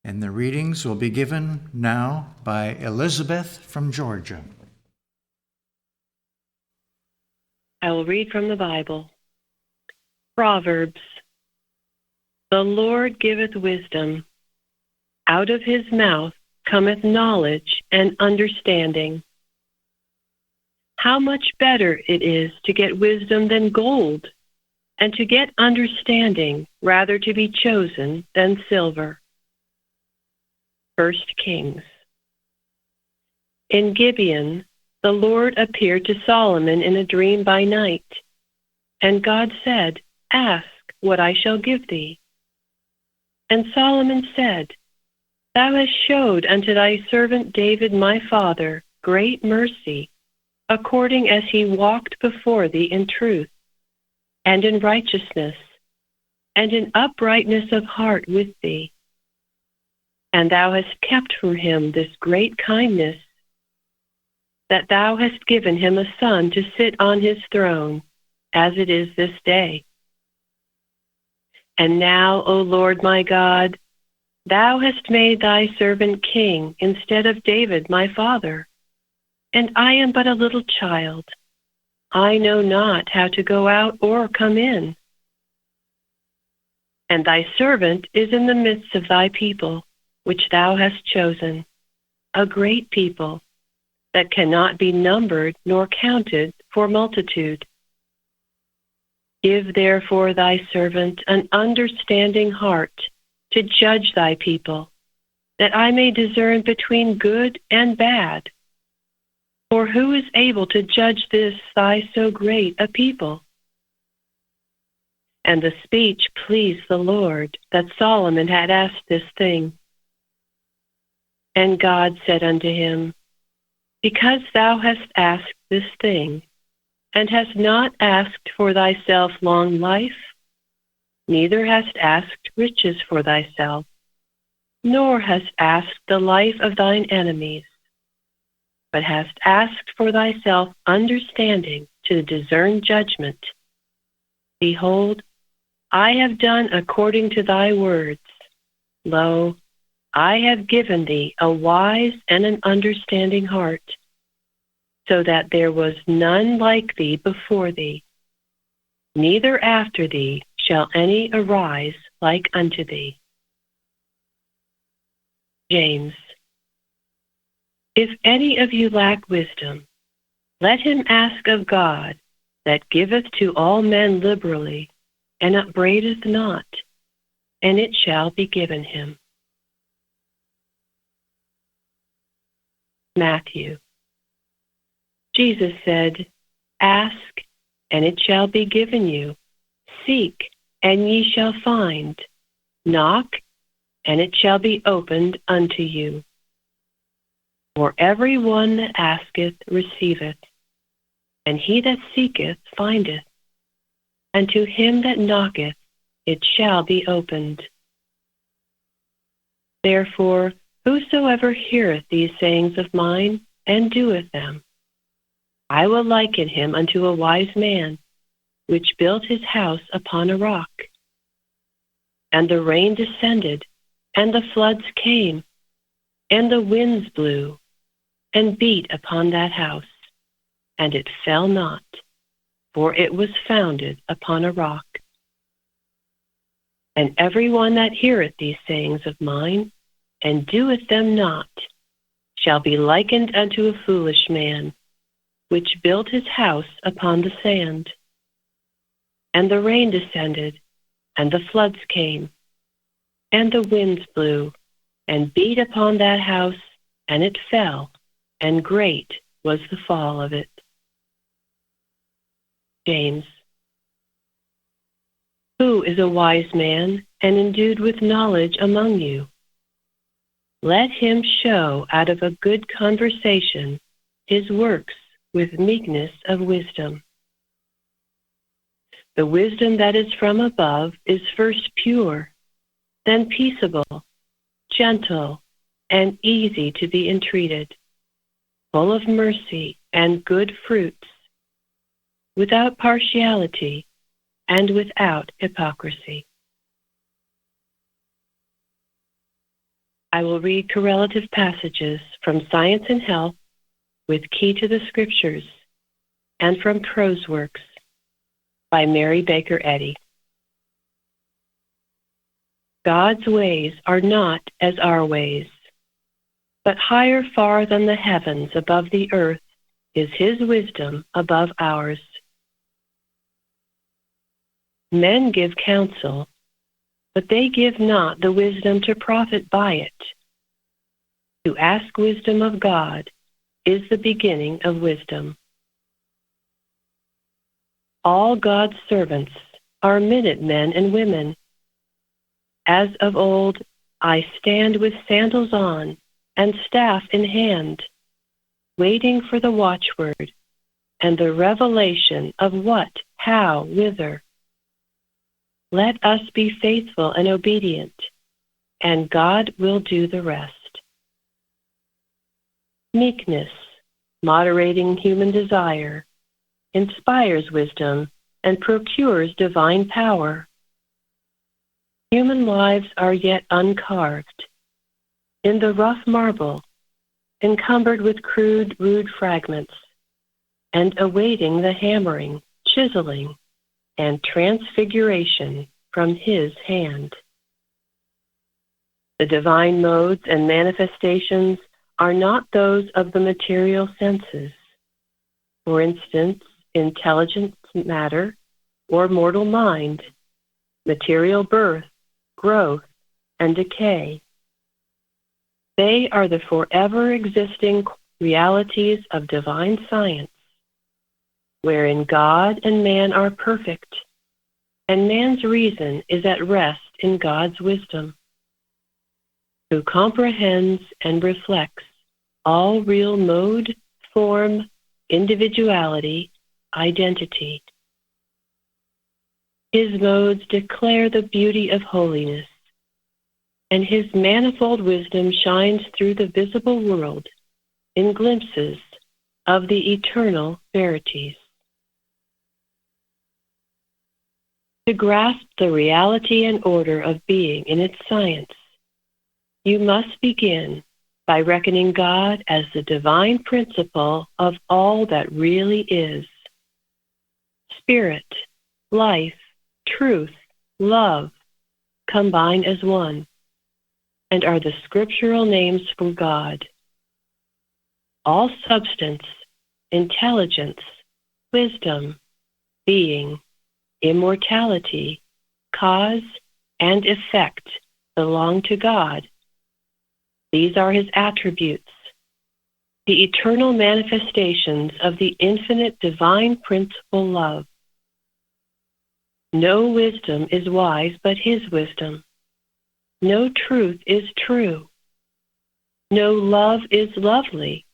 And the readings will be given now by Elizabeth from Georgia. I will read from the Bible. Proverbs. The Lord giveth wisdom. Out of his mouth cometh knowledge and understanding. How much better it is to get wisdom than gold, and to get understanding rather to be chosen than silver. 1 Kings. In Gibeon, the Lord appeared to Solomon in a dream by night, and God said, Ask what I shall give thee. And Solomon said, Thou hast showed unto thy servant David my father great mercy, according as he walked before thee in truth, and in righteousness, and in uprightness of heart with thee. And thou hast kept from him this great kindness, that thou hast given him a son to sit on his throne, as it is this day. And now, O Lord my God, thou hast made thy servant king instead of David my father, and I am but a little child. I know not how to go out or come in. And thy servant is in the midst of thy people, which thou hast chosen, a great people, that cannot be numbered nor counted for multitude. Give therefore thy servant an understanding heart to judge thy people, that I may discern between good and bad. For who is able to judge this thy so great a people? And the speech pleased the Lord, that Solomon had asked this thing. And God said unto him, Because thou hast asked this thing, and hast not asked for thyself long life, neither hast asked riches for thyself, nor hast asked the life of thine enemies, but hast asked for thyself understanding to discern judgment. Behold, I have done according to thy words. Lo, I have given thee a wise and an understanding heart, so that there was none like thee before thee, neither after thee shall any arise like unto thee. James. If any of you lack wisdom, let him ask of God, that giveth to all men liberally, and upbraideth not, and it shall be given him. Matthew. Jesus said, Ask, and it shall be given you. Seek, and ye shall find. Knock, and it shall be opened unto you. For every one that asketh receiveth, and he that seeketh findeth, and to him that knocketh it shall be opened. Therefore, whosoever heareth these sayings of mine, and doeth them, I will liken him unto a wise man, which built his house upon a rock. And the rain descended, and the floods came, and the winds blew, and beat upon that house, and it fell not, for it was founded upon a rock. And every one that heareth these sayings of mine, and doeth them not, shall be likened unto a foolish man, which built his house upon the sand. And the rain descended, and the floods came, and the winds blew, and beat upon that house, and it fell, and great was the fall of it. James. Who is a wise man and endued with knowledge among you? Let him show out of a good conversation his works with meekness of wisdom. The wisdom that is from above is first pure, then peaceable, gentle, and easy to be entreated, full of mercy and good fruits, without partiality and without hypocrisy. I will read correlative passages from Science and Health with Key to the Scriptures and from Prose Works by Mary Baker Eddy. God's ways are not as our ways, but higher far than the heavens above the earth is his wisdom above ours. Men give counsel, but they give not the wisdom to profit by it. To ask wisdom of God is the beginning of wisdom. All God's servants are minute men and women. As of old, I stand with sandals on and staff in hand, waiting for the watchword and the revelation of what, how, whither. Let us be faithful and obedient, and God will do the rest. Meekness, moderating human desire, inspires wisdom and procures divine power. Human lives are yet uncarved, in the rough marble, encumbered with crude, rude fragments, and awaiting the hammering, chiseling, and transfiguration from his hand. The divine modes and manifestations are not those of the material senses. For instance, intelligent matter or mortal mind, material birth, growth, and decay. They are the forever existing realities of divine science, wherein God and man are perfect, and man's reason is at rest in God's wisdom, who comprehends and reflects all real mode, form, individuality, identity. His modes declare the beauty of holiness, and his manifold wisdom shines through the visible world in glimpses of the eternal verities. To grasp the reality and order of being in its science, you must begin by reckoning God as the divine principle of all that really is. Spirit, life, truth, love combine as one, and are the scriptural names for God. All substance, intelligence, wisdom, being, immortality, cause, and effect belong to God. These are his attributes, the eternal manifestations of the infinite divine principle love. No wisdom is wise but his wisdom. No truth is true. No love is lovely.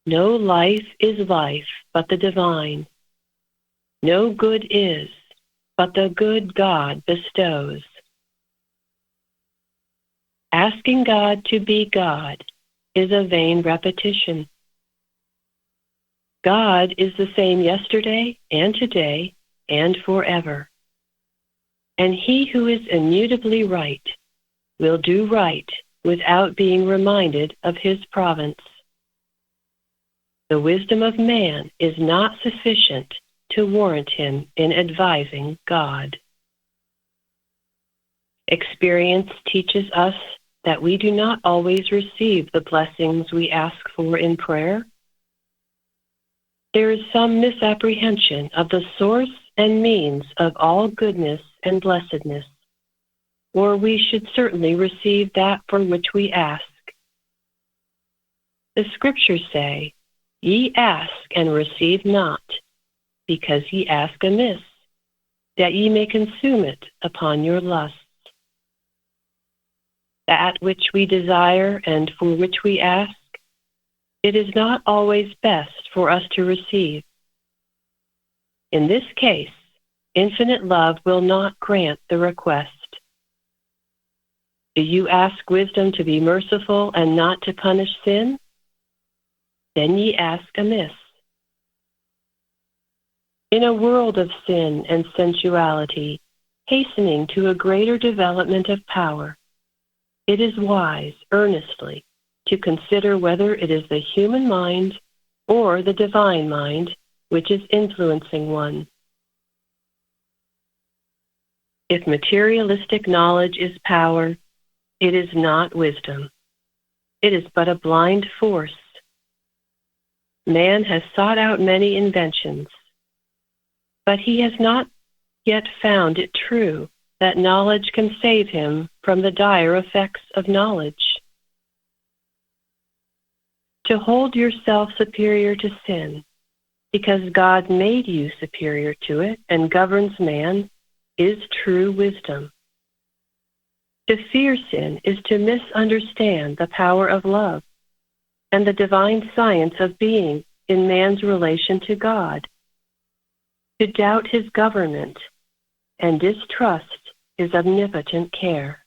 No life is life but the divine. No good is but the good God bestows. Asking God to be God is a vain repetition. God is the same yesterday and today and forever. And he who is immutably right will do right without being reminded of his province. The wisdom of man is not sufficient to warrant him in advising God. Experience teaches us that we do not always receive the blessings we ask for in prayer. There is some misapprehension of the source and means of all goodness and blessedness, or we should certainly receive that for which we ask. The Scriptures say, "Ye ask and receive not, because ye ask amiss, that ye may consume it upon your lusts." That which we desire and for which we ask, it is not always best for us to receive. In this case, infinite love will not grant the request. Do you ask wisdom to be merciful and not to punish sin? Then ye ask amiss. In a world of sin and sensuality, hastening to a greater development of power, it is wise earnestly to consider whether it is the human mind or the divine mind which is influencing one. If materialistic knowledge is power, it is not wisdom. It is but a blind force. Man has sought out many inventions, but he has not yet found it true that knowledge can save him from the dire effects of knowledge. To hold yourself superior to sin, because God made you superior to it and governs man, is true wisdom. To fear sin is to misunderstand the power of love and the divine science of being in man's relation to God. To doubt his government and distrust his omnipotent care.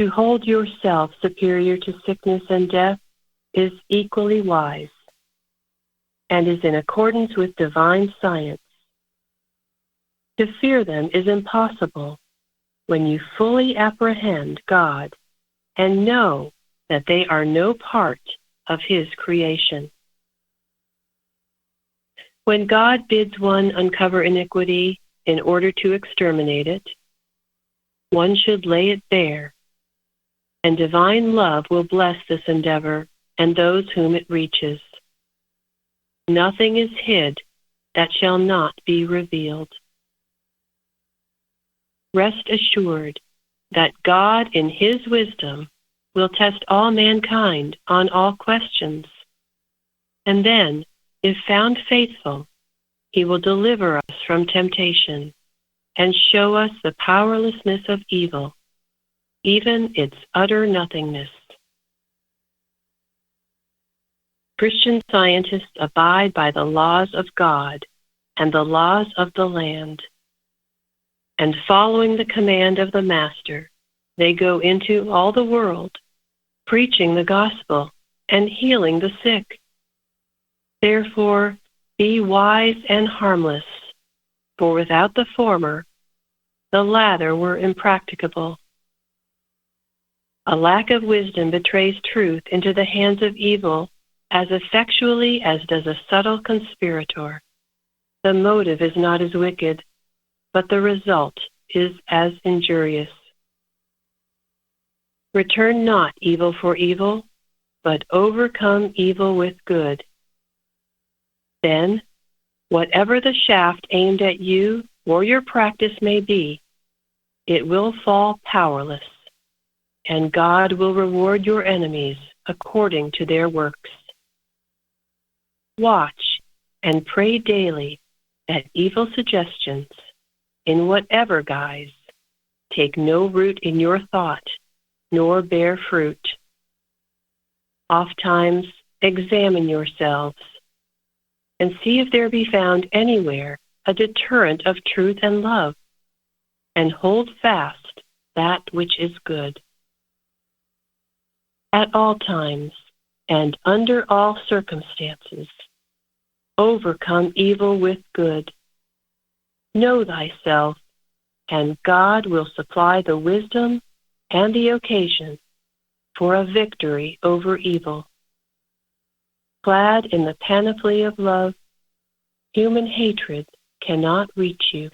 To hold yourself superior to sickness and death is equally wise and is in accordance with divine science. To fear them is impossible when you fully apprehend God and know that they are no part of his creation. When God bids one uncover iniquity in order to exterminate it, one should lay it bare, and divine love will bless this endeavor and those whom it reaches. Nothing is hid that shall not be revealed. Rest assured that God in his wisdom will test all mankind on all questions, and then, if found faithful, he will deliver us from temptation and show us the powerlessness of evil, even its utter nothingness. Christian scientists abide by the laws of God and the laws of the land, and following the command of the Master, they go into all the world, preaching the gospel and healing the sick. Therefore, be wise and harmless, for without the former, the latter were impracticable. A lack of wisdom betrays truth into the hands of evil as effectually as does a subtle conspirator. The motive is not as wicked, but the result is as injurious. Return not evil for evil, but overcome evil with good. Then, whatever the shaft aimed at you or your practice may be, it will fall powerless, and God will reward your enemies according to their works. Watch and pray daily that evil suggestions, in whatever guise, take no root in your thought, nor bear fruit. Ofttimes examine yourselves, and see if there be found anywhere a deterrent of truth and love, and hold fast that which is good. At all times and under all circumstances, overcome evil with good. Know thyself, and God will supply the wisdom and the occasion for a victory over evil. Clad in the panoply of love, human hatred cannot reach you.